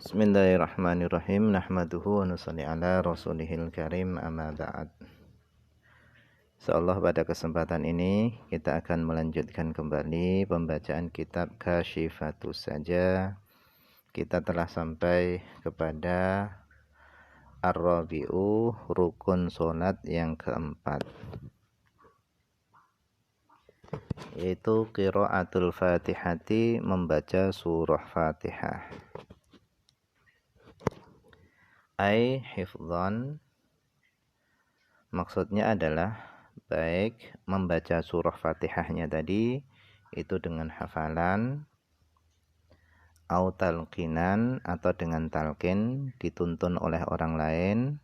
Bismillahirrahmanirrahim. Nahmaduhu wa nusalli ala rasulihil karim, amma ba'd. Insyaallah pada kesempatan ini kita akan melanjutkan kembali pembacaan kitab Kasyifatus Saja. Kita telah sampai kepada Ar-Rabi'u, rukun solat yang keempat, yaitu qiraatul Fatihati, membaca surah Fatihah. Ai hifdzan, maksudnya adalah baik membaca surah Fatihahnya tadi itu dengan hafalan, au talqinan atau dengan talqin dituntun oleh orang lain,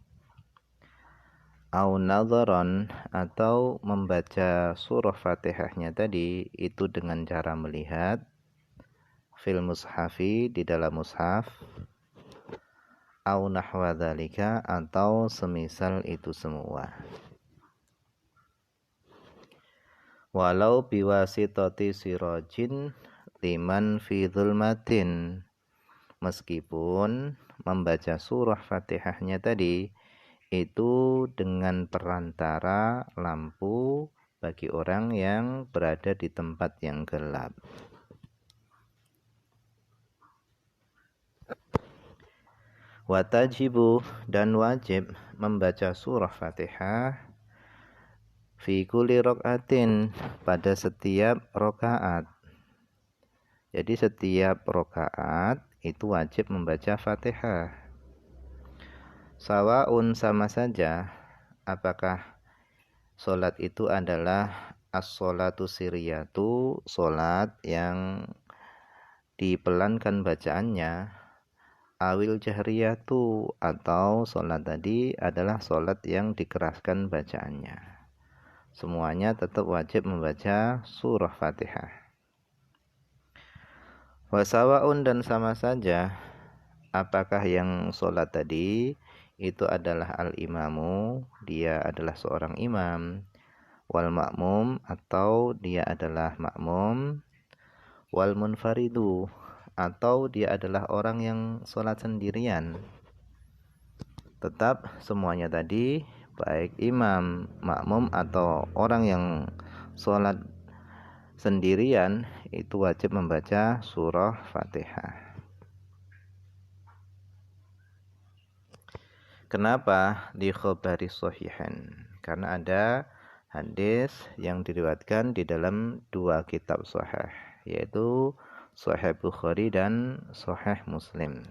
au nadharan atau membaca surah Fatihahnya tadi itu dengan cara melihat, fil mushafi di dalam mushaf, au nahwa dzalika atau semisal itu semua. Walau biwasitati sirajin liman fi dzulmatin, meskipun membaca surah Fatihahnya tadi itu dengan perantara lampu bagi orang yang berada di tempat yang gelap. Watajibu, dan wajib membaca surah Fatihah fi kulli raqatin, pada setiap rakaat. Jadi setiap rakaat itu wajib membaca Fatihah. Sawaun, sama saja apakah solat itu adalah as-sholatu siriyatu, solat yang dipelankan bacaannya, awil jahriyatu, atau solat tadi adalah solat yang dikeraskan bacaannya. Semuanya tetap wajib membaca surah Fatihah. Wasawaun, dan sama saja apakah yang solat tadi itu adalah al-imamu, dia adalah seorang imam, wal makmum, atau dia adalah makmum, wal munfaridu, atau dia adalah orang yang sholat sendirian. Tetap semuanya tadi, baik imam, makmum, atau orang yang sholat sendirian, itu wajib membaca surah Fatihah. Kenapa? Di khobari sahihan, karena ada hadis yang diriwayatkan di dalam dua kitab sahih, yaitu Sahih Bukhari dan Sahih Muslim.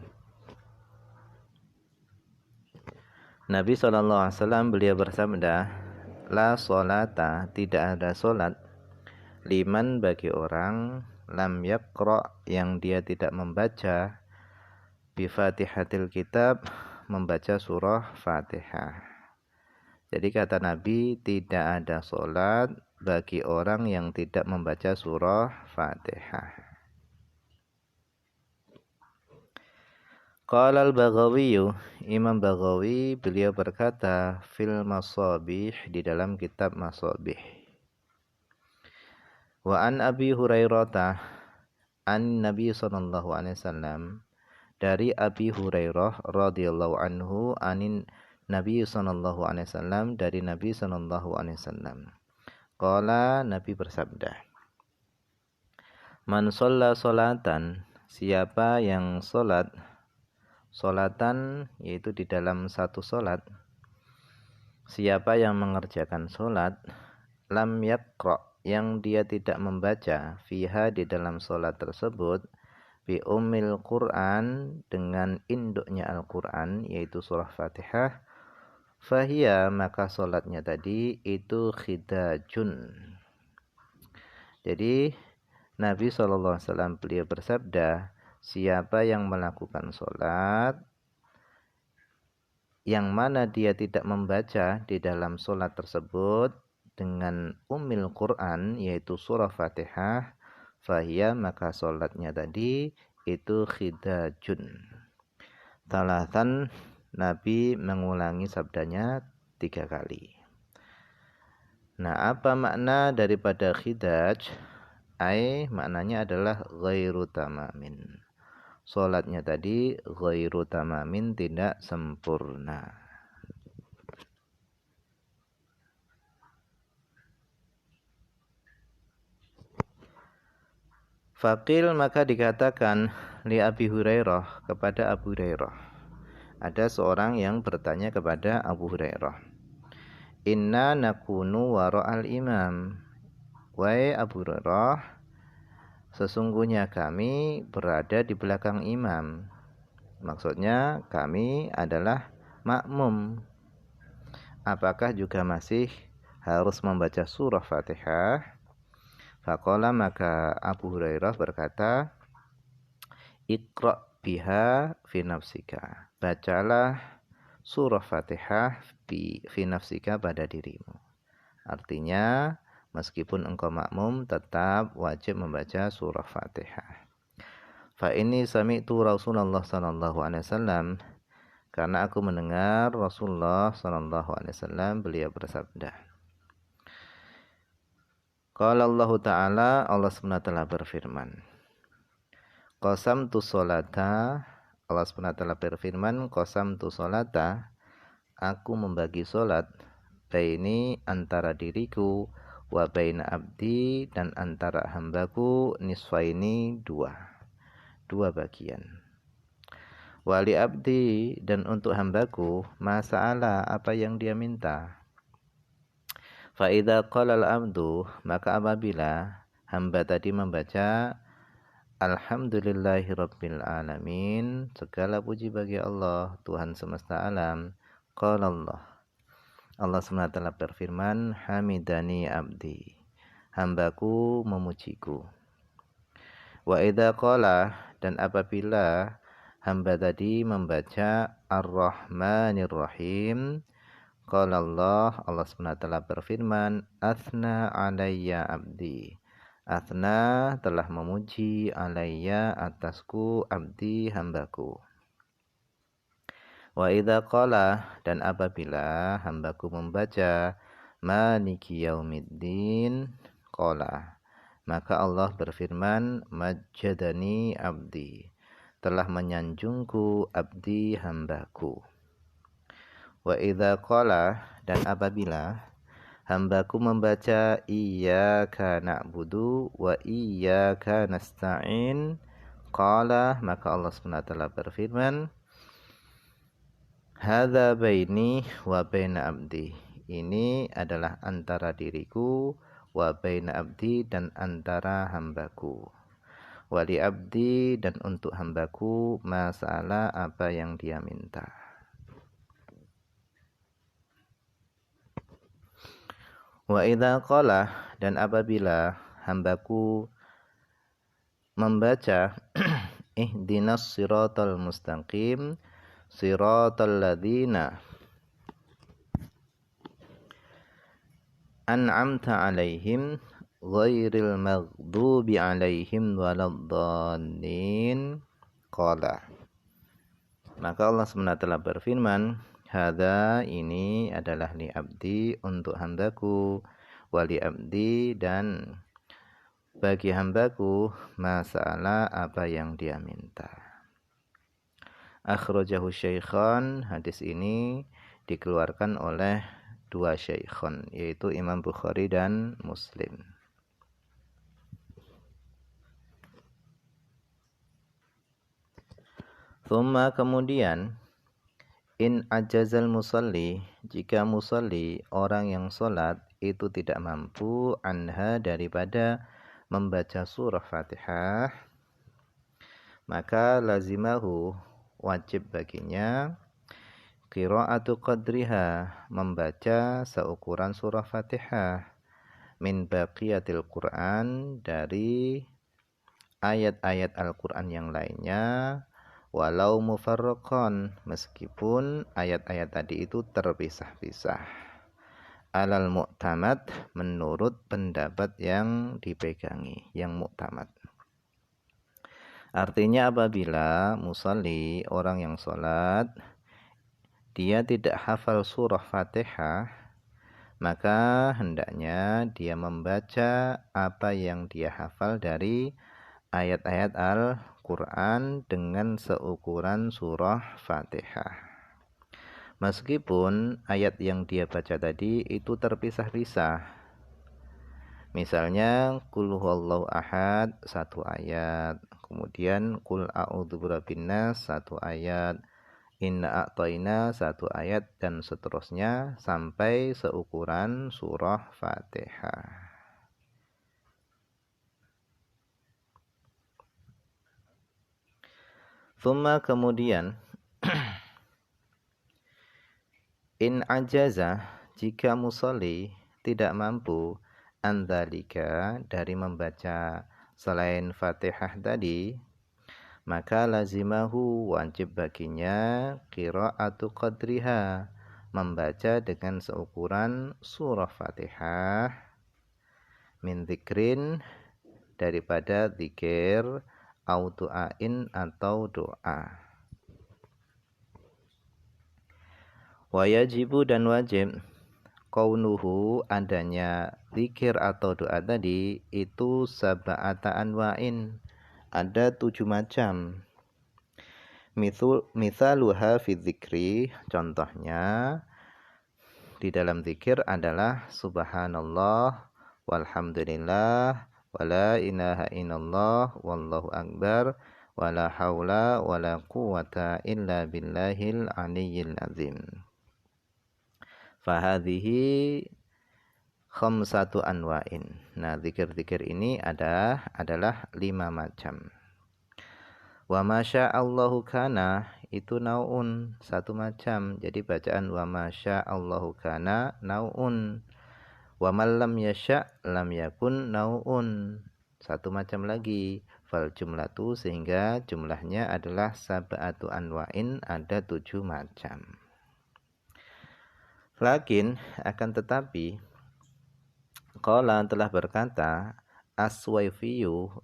Nabi SAW beliau bersabda, la sholata, tidak ada solat, liman, bagi orang, lam yaqra, yang dia tidak membaca, bi fatihatil kitab, membaca surah Fatihah. Jadi kata Nabi, tidak ada solat bagi orang yang tidak membaca surah Fatihah. Qala al-Baghawi, Imam Baghawi beliau berkata, fil masabih, di dalam kitab Masabih. Wa an Abi Hurairah an Nabi sallallahu alaihi wasallam, dari Abi Hurairah radhiyallahu anhu, anin Nabi sallallahu alaihi wasallam, dari Nabi sallallahu alaihi wasallam. Qala, Nabi bersabda, man shalla sholatan, siapa yang salat, solatan yaitu di dalam satu solat, siapa yang mengerjakan solat, lam yaqra, yang dia tidak membaca, fiha, di dalam solat tersebut, bi ummil Qur'an, dengan induknya Al-Qur'an, yaitu surah Fatihah, fahiya, maka solatnya tadi itu khidajun. Jadi Nabi SAW beliau bersabda, siapa yang melakukan solat yang mana dia tidak membaca di dalam solat tersebut dengan ummil Qur'an, yaitu surah Fatihah, fahiya, maka solatnya tadi itu khidajun. Talatan, Nabi mengulangi sabdanya 3 kali. Nah, apa makna daripada khidaj? Maknanya adalah ghairu tamamin, Sholatnya tadi ghairu tamamin, tidak sempurna. Faqil, maka dikatakan li Abi Hurairah, kepada Abu Hurairah. Ada seorang yang bertanya kepada Abu Hurairah. Inna nakunu wara'al imam. Wahai Abu Hurairah, sesungguhnya kami berada di belakang imam. Maksudnya kami adalah makmum. Apakah juga masih harus membaca surah Fatihah? Faqala, maka Abu Hurairah berkata, Iqra' biha fi nafsika. Bacalah surah Fatihah fi nafsika, pada dirimu. Artinya, meskipun engkau makmum, tetap wajib membaca surah Fatihah. Fa inni sami'tu Rasulullah sallallahu alaihi wasallam, karena aku mendengar Rasulullah sallallahu alaihi wasallam, beliau bersabda. Qala Allah Ta'ala, Allah SWT berfirman. Qasamtu sholata, Allah SWT berfirman, Qasamtu sholata, aku membagi sholat, baini, antara diriku, wa baina abdi, dan antara hambaku, nisfaini, dua bagian. Wali abdi, dan untuk hambaku, masa'ala, apa yang dia minta. Fa'idha qalal abdu, maka apabila hamba tadi membaca Alhamdulillahi Rabbil Alamin, segala puji bagi Allah, Tuhan semesta alam. Qala Allah SWT berfirman, Hamidani abdi, hambaku memujiku. Wa idha qala, dan apabila hamba tadi membaca Ar-Rahmanir Rahim, Qala Allah SWT berfirman, Athna alayya abdi, Athna telah memuji, alayya atasku, abdi hambaku. Wa idza qala, dan apabila hambaku membaca Maliki yaumiddin, qala, maka Allah berfirman, Majjadani abdi, telah menyanjungku abdi hambaku. Wa idza qala, dan apabila hambaku membaca Iyyaka na'budu wa iyyaka nasta'in, qala, maka Allah SWT berfirman, Hadza baini wa baina abdi, ini adalah antara diriku, wa baina abdi, dan antara hambaku. Wali abdi, dan untuk hambaku, masalah apa yang dia minta. Wa idza qala, dan apabila hambaku membaca Ihdinas siratal mustaqim, siratal ladzina an'amta 'alaihim ghairil maghdubi 'alaihim waladdallin, qala, maka Allah SWT berfirman, Hadza, ini adalah li abdi, untuk hambaku, wali abdi, dan bagi hambaku, masalah apa yang dia minta. Akhrajahu syaikhan, hadis ini dikeluarkan oleh dua syaikhan, yaitu Imam Bukhari dan Muslim. Thumma, kemudian, in ajazal musalli, jika musalli, orang yang sholat, itu tidak mampu anha, daripada membaca surah Fatihah, maka lazimahu, wajib baginya, qira'atu qadriha, membaca seukuran surah Fatihah, min baqiyatil Qur'an, dari ayat-ayat Al-Quran yang lainnya, walau mufarraqan, meskipun ayat-ayat tadi itu terpisah-pisah, alal mu'tamad, menurut pendapat yang dipegangi, yang mu'tamad. Artinya apabila musalli, orang yang sholat, dia tidak hafal surah Fatihah, maka hendaknya dia membaca apa yang dia hafal dari ayat-ayat Al-Quran. Al-Quran dengan seukuran surah Fatihah. Meskipun ayat yang dia baca tadi itu terpisah-pisah. Misalnya Qul huwallahu ahad satu ayat, kemudian Qul a'udzu birabbin nas satu ayat, Inna a'tayna satu ayat, dan seterusnya sampai seukuran surah Fatihah. Thumma kemudian in ajaza, jika musolli tidak mampu andalika dari membaca selain Fatihah tadi, maka lazimahu wajib baginya qira'atu qadriha, membaca dengan seukuran surah Fatihah, min dzikrin daripada zikir, au du'ain atau doa. Wa yajibu dan wajib kaunuhu adanya zikir atau doa tadi itu sab'ata anwa'in, ada 7 macam. Mithaluha fi dzikri, contohnya di dalam zikir adalah subhanallah walhamdulillah wala ilaha illallah wallahu akbar wala haula wala quwata illa billahil aliyyil azim. Fahadhihi khamsatu anwa'in. Nah, zikir-zikir ini adalah 5 macam. Wa masya'allahu kana itu nau'un, 1 macam. Jadi bacaan wa masya'allahu kana nau'un. Wa man lam yasha' lam yakun nau'un, 1 macam lagi. Fal jumlatu, sehingga jumlahnya adalah sab'atu anwa'in, ada 7 macam. Lakin akan tetapi qala telah berkata As-Suwaifiyu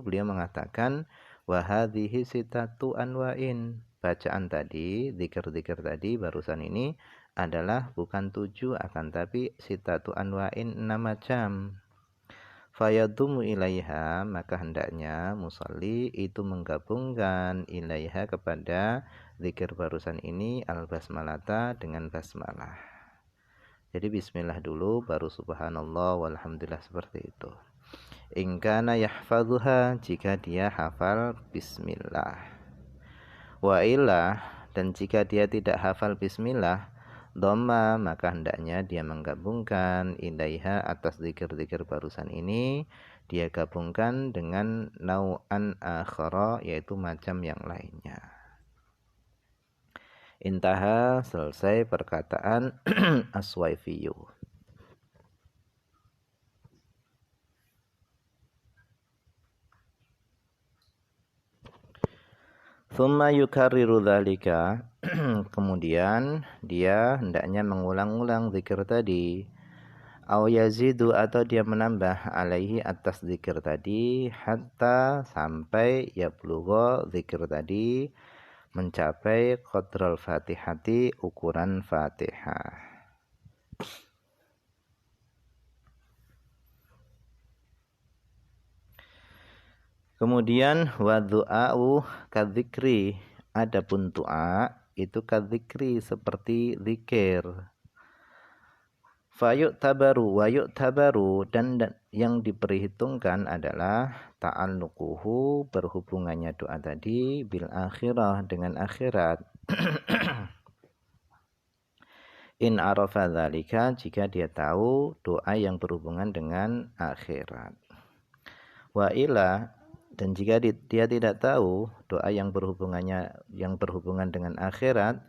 beliau mengatakan wa hadhihi sitatu anwa'in, bacaan tadi, zikir-zikir tadi barusan ini adalah bukan 7 akan tapi sitatu anwa'in, 6 macam. Fayadumu ilaiha, maka hendaknya musalli itu menggabungkan ilaiha kepada zikir barusan ini al-basmalata dengan basmalah. Jadi bismillah dulu baru subhanallah walhamdulillah, seperti itu. In kana yahfazuha, jika dia hafal bismillah. Wa illa, dan jika dia tidak hafal bismillah, dhamma, maka hendaknya dia menggabungkan ilaiha atas zikir-zikir barusan ini, dia gabungkan dengan nau'an akhara, yaitu macam yang lainnya. Intaha, selesai perkataan As-Suwaifiyu. Thumma yukarriru dzalika, kemudian dia hendaknya mengulang-ulang zikir tadi. Au yazidu, atau dia menambah alaihi atas zikir tadi, hatta sampai yablugha zikir tadi mencapai qadral fatihati, ukuran Fatihah. Kemudian wa du'a'u kadzikri, adapun doa itu kadzikri, seperti zikir. Fayuk tabaru wa yuk tabaru, dan yang diperhitungkan adalah ta'alluquhu, berhubungannya doa tadi, bil akhirah, dengan akhirat. In arafa dzalika, jika dia tahu doa yang berhubungan dengan akhirat. Wa ila, dan jika dia tidak tahu doa yang berhubungan dengan akhirat,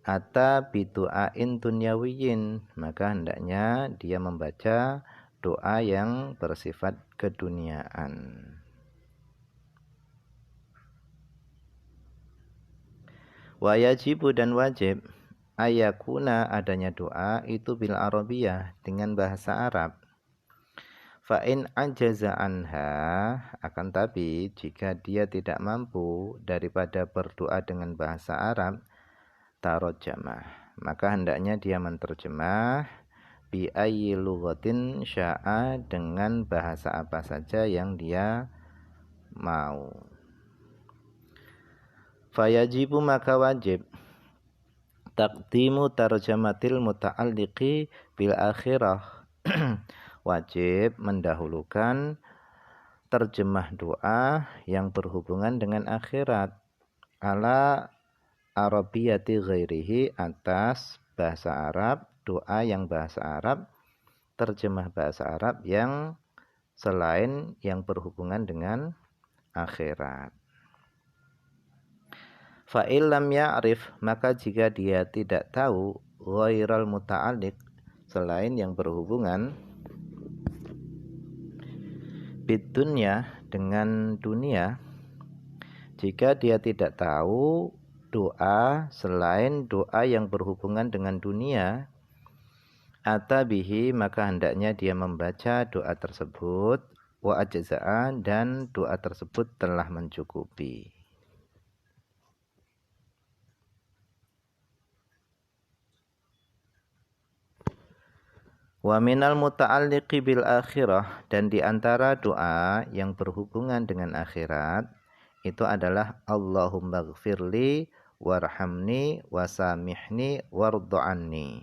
ata bidu'ain dunyawiyin, maka hendaknya dia membaca doa yang bersifat keduniaan. Wa yajibu, dan wajib, ayakuna, adanya doa itu bil arabiyah, dengan bahasa Arab. Fa'in ajaza anha, akan tapi jika dia tidak mampu daripada berdoa dengan bahasa Arab, tarojamah, maka hendaknya dia menterjemah bi ayyi lughatin sya'a, dengan bahasa apa saja yang dia mau. Fayajibu maka wajib taqdimu tarjamatil muta'alliqi bil akhirah. Wajib mendahulukan terjemah doa yang berhubungan dengan akhirat ala arabiyati ghairihi, atas bahasa Arab, doa yang bahasa Arab, terjemah bahasa Arab yang selain yang berhubungan dengan akhirat. Fa'il lam ya'rif, maka jika dia tidak tahu ghairal muta'alliq, selain yang berhubungan bid dunya, dengan dunia, jika dia tidak tahu doa selain doa yang berhubungan dengan dunia, atabihi, maka hendaknya dia membaca doa tersebut, wa ajza'a, dan doa tersebut telah mencukupi. Wa minal muta'alliqi bil akhirah, dan di antara doa yang berhubungan dengan akhirat itu adalah Allahumma gfirli warhamni wasamihni wardu'anni.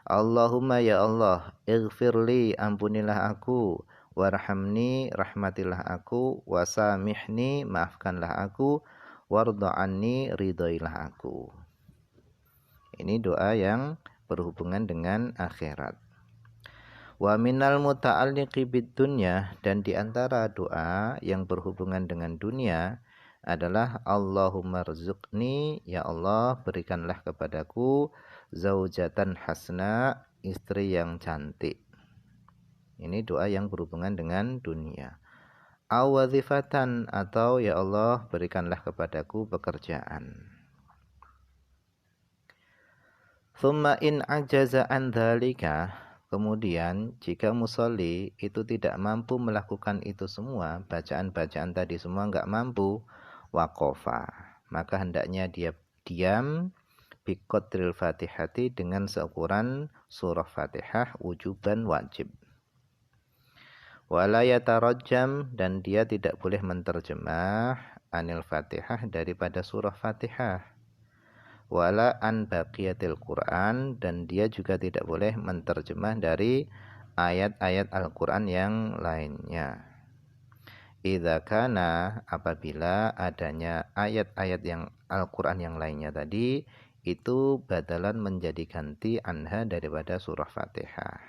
Allahumma ya Allah, ighfirli, ampunilah aku, warhamni, rahmatilah aku, wasamihni, maafkanlah aku, wardu'anni, ridhoilah aku. Ini doa yang berhubungan dengan akhirat. Wa minal muta'alliqi bid dunya, dan di antara doa yang berhubungan dengan dunia adalah Allahumma rzuqni, ya Allah berikanlah kepadaku zaujatan hasna, istri yang cantik. Ini doa yang berhubungan dengan dunia. Awadzifatan, atau ya Allah berikanlah kepadaku pekerjaan. Thumma in ajaza an dzalika, kemudian jika musolli itu tidak mampu melakukan itu semua, bacaan-bacaan tadi semua enggak mampu, waqafa, maka hendaknya dia diam biqadril fatihati, dengan seukuran surah Fatihah, wujuban wajib. Wala yatarajjam, dan dia tidak boleh menterjemah anil Fatihah, daripada surah Fatihah. Wala an baqiyatil Quran, dan dia juga tidak boleh menterjemah dari ayat-ayat Al-Quran yang lainnya. Idza kana, apabila adanya ayat-ayat yang Al-Quran yang lainnya tadi itu badalan, menjadi ganti, anha, daripada surah Fatihah.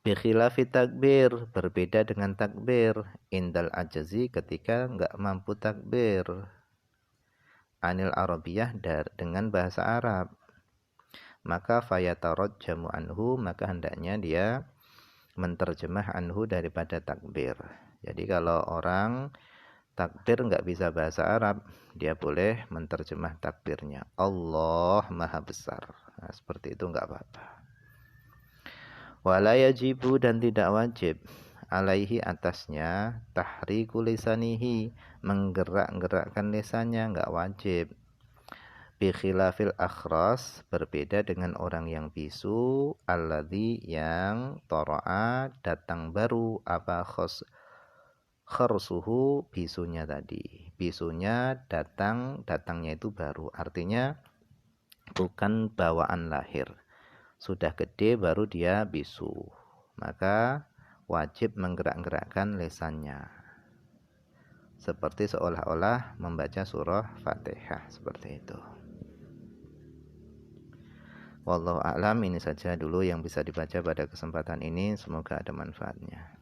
Bikhilafi takbir, berbeda dengan takbir, indal ajazi, ketika enggak mampu takbir, anil arabiyah, dengan bahasa Arab, maka fayatarajjamu anhu, maka hendaknya dia menterjemah anhu, daripada takbir. Jadi kalau orang takbir enggak bisa bahasa Arab, dia boleh menterjemah takbirnya, Allah Maha Besar. Nah, seperti itu enggak apa-apa. Wala yajibu, dan tidak wajib, alaihi, atasnya, tahriku lisanihi, menggerak-gerakkan lisannya, enggak wajib. Bi khilafil akhras, berbeda dengan orang yang bisu, alladzi, yang toro'a, datang baru, apa kharsuhu, bisunya tadi. Bisunya datangnya itu baru, artinya bukan bawaan lahir. Sudah gede baru dia bisu, maka wajib menggerak-gerakkan lisannya, seperti seolah-olah membaca surah Fatihah, seperti itu. Wallahu a'lam. Ini saja dulu yang bisa dibaca pada kesempatan ini, semoga ada manfaatnya.